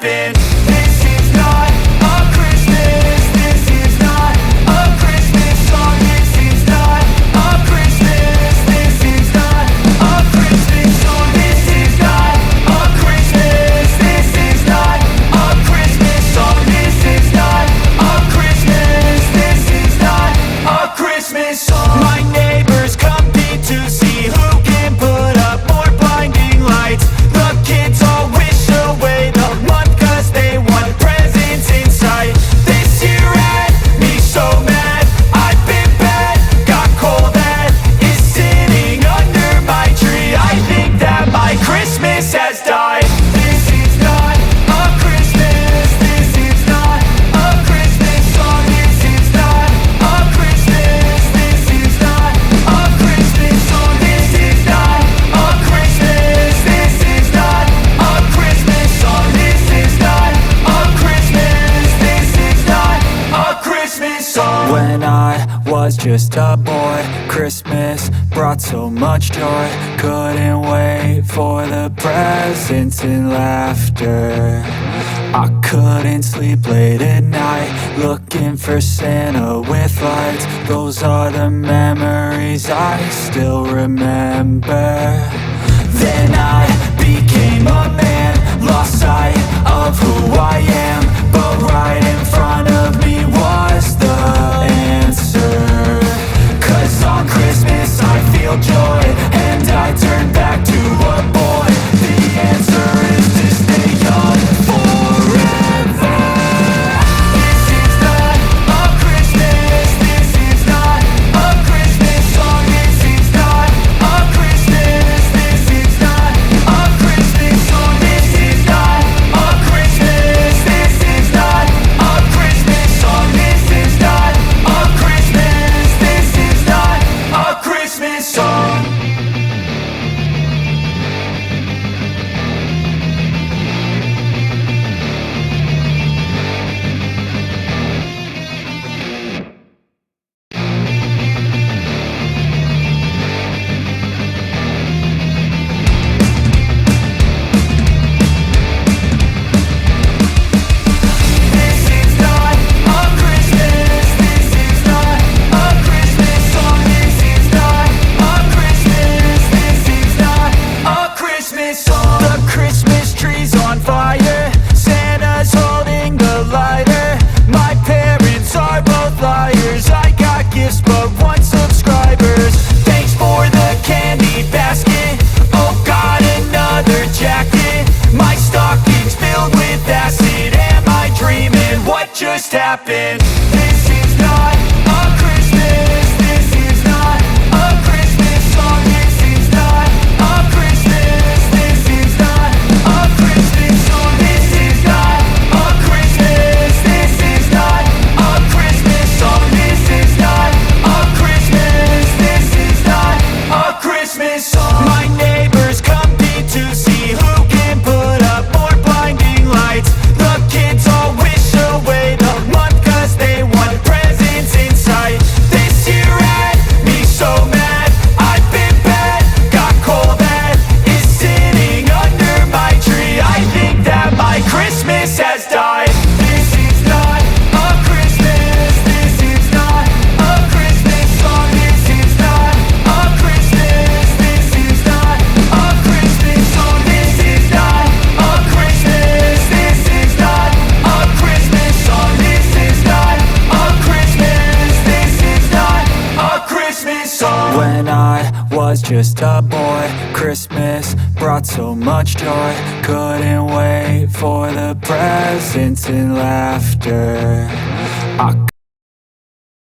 happen. This is not a Christmas. This is not a Christmas song. This is not a Christmas. This is not a Christmas song. This is not a Christmas. This is not a Christmas song. This is not a Christmas. This is not a Christmas song. My neighbors compete to see who can put up more blinding lights. The kids all wish away the month 'cause they want presents in sight. This year had me so mad, I've been bad, got coal that is sitting under my tree. I think that my Christmas has died. This is not a Christmas. This is not a Christmas song. This is not a Christmas. This is not a Christmas song. This is not a Christmas. This is not a Christmas song. This is not a Christmas. This is not a Christmas song. When I was just a boy, Christmas brought so much joy. Couldn't wait for the presents and laughter. I couldn't sleep late at night, looking for Santa with lights. Those are the memories I still remember. Then I became a man, lost sight of who I am. But right in front of me was the answer. 'Cause on Christmas I feel joy, and I turn back to a boy. The answer is to stay young forever. This is not a Christmas. This is not a Christmas song. This is not a Christmas. This is not a Christmas song. This is not a Christmas. This is not a Christmas song. This is not a Christmas. This is not a Christmas song. This is not a Christmas. This is not a Christmas song. This is not a Christmas. This is not a Christmas song. The Christmas tree's on fire. Santa's holding the lighter. My parents are both liars. I got gifts but one subscribers. Thanks for the candy basket. Oh, got another jacket. My stocking's filled with acid. Am I dreaming? What just happened? This is not a Christmas. This is not a Christmas song. This is not a Christmas. This is not a Christmas song. This is not a Christmas. This is not a Christmas song. This is not a Christmas. This is not a Christmas song. My neighbors compete to see who can put up more blinding lights. The kids all wish away the month 'cause they want presents in sight. This year had me so mad, I've been bad, got coal that is sitting under my tree. I think that my Christmas has died. This is not a Christmas. This is not a Christmas song. This is not a Christmas. This is not a Christmas song. This is not a Christmas. This is not a Christmas song. This is not a Christmas. This is not a Christmas song. When I was just a boy, Christmas brought so much joy. Couldn't wait for the presents and laughter. I